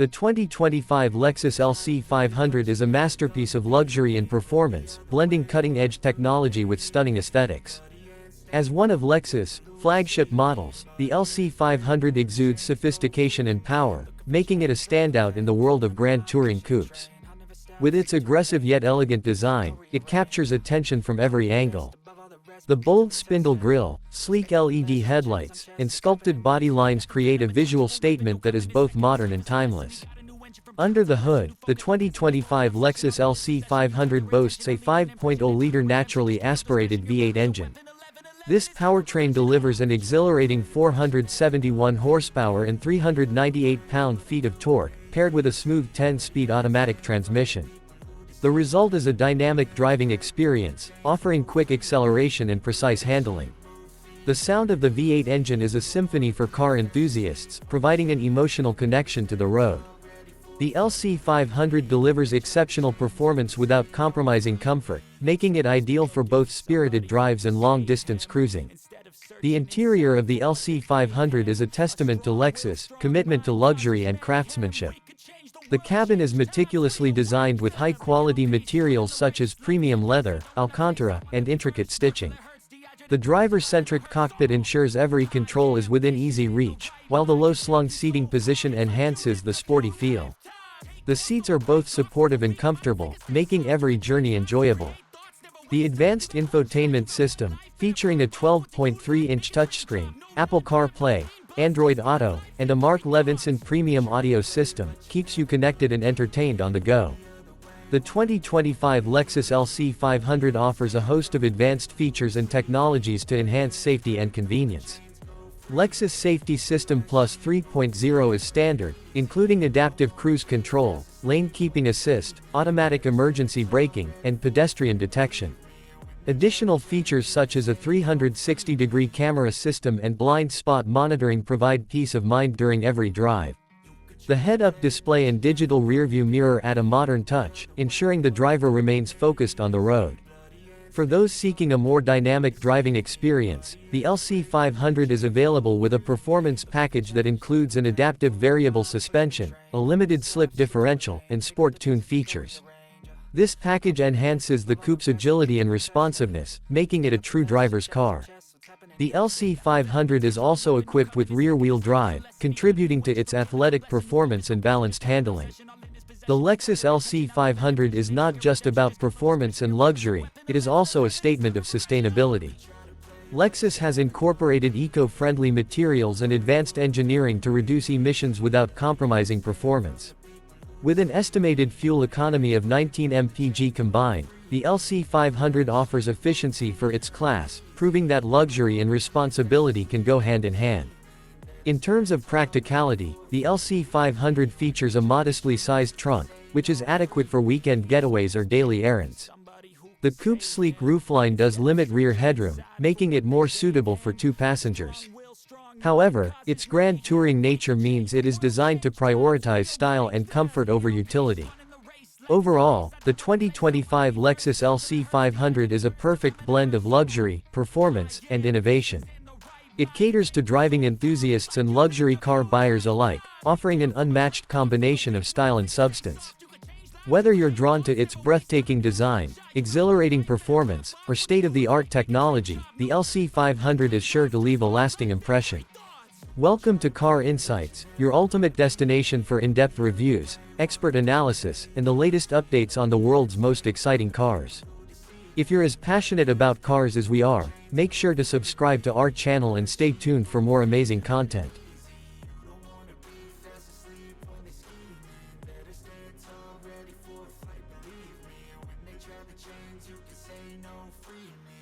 The 2025 Lexus LC 500 is a masterpiece of luxury and performance, blending cutting-edge technology with stunning aesthetics. As one of Lexus' flagship models, the LC 500 exudes sophistication and power, making it a standout in the world of grand touring coupes. With its aggressive yet elegant design, it captures attention from every angle. The bold spindle grille, sleek LED headlights, and sculpted body lines create a visual statement that is both modern and timeless. Under the hood, the 2025 Lexus LC 500 boasts a 5.0-liter naturally aspirated V8 engine. This powertrain delivers an exhilarating 471 horsepower and 398 pound-feet of torque, paired with a smooth 10-speed automatic transmission. The result is a dynamic driving experience, offering quick acceleration and precise handling. The sound of the V8 engine is a symphony for car enthusiasts, providing an emotional connection to the road. The LC 500 delivers exceptional performance without compromising comfort, making it ideal for both spirited drives and long-distance cruising. The interior of the LC 500 is a testament to Lexus' commitment to luxury and craftsmanship. The cabin is meticulously designed with high-quality materials such as premium leather, Alcantara, and intricate stitching. The driver-centric cockpit ensures every control is within easy reach, while the low-slung seating position enhances the sporty feel. The seats are both supportive and comfortable, making every journey enjoyable. The advanced infotainment system, featuring a 12.3-inch touchscreen, Apple CarPlay, Android Auto, and a Mark Levinson premium audio system, keeps you connected and entertained on the go. The 2025 Lexus LC 500 offers a host of advanced features and technologies to enhance safety and convenience. Lexus Safety System Plus 3.0 is standard, including adaptive cruise control, lane keeping assist, automatic emergency braking, and pedestrian detection. Additional features such as a 360-degree camera system and blind spot monitoring provide peace of mind during every drive. The head-up display and digital rearview mirror add a modern touch, ensuring the driver remains focused on the road. For those seeking a more dynamic driving experience, the LC 500 is available with a performance package that includes an adaptive variable suspension, a limited slip differential, and sport-tune features. This package enhances the coupe's agility and responsiveness, making it a true driver's car. The LC 500 is also equipped with rear-wheel drive, contributing to its athletic performance and balanced handling. The Lexus LC 500 is not just about performance and luxury, it is also a statement of sustainability. Lexus has incorporated eco-friendly materials and advanced engineering to reduce emissions without compromising performance. With an estimated fuel economy of 19 mpg combined, the LC 500 offers efficiency for its class, proving that luxury and responsibility can go hand in hand. In terms of practicality, the LC 500 features a modestly sized trunk, which is adequate for weekend getaways or daily errands. The coupe's sleek roofline does limit rear headroom, making it more suitable for two passengers. However, its grand touring nature means it is designed to prioritize style and comfort over utility. Overall, the 2025 Lexus LC 500 is a perfect blend of luxury, performance, and innovation. It caters to driving enthusiasts and luxury car buyers alike, offering an unmatched combination of style and substance. Whether you're drawn to its breathtaking design, exhilarating performance, or state-of-the-art technology, the LC 500 is sure to leave a lasting impression. Welcome to Car Insights, your ultimate destination for in-depth reviews, expert analysis, and the latest updates on the world's most exciting cars. If you're as passionate about cars as we are, make sure to subscribe to our channel and stay tuned for more amazing content. They try to change, you can say no, free me.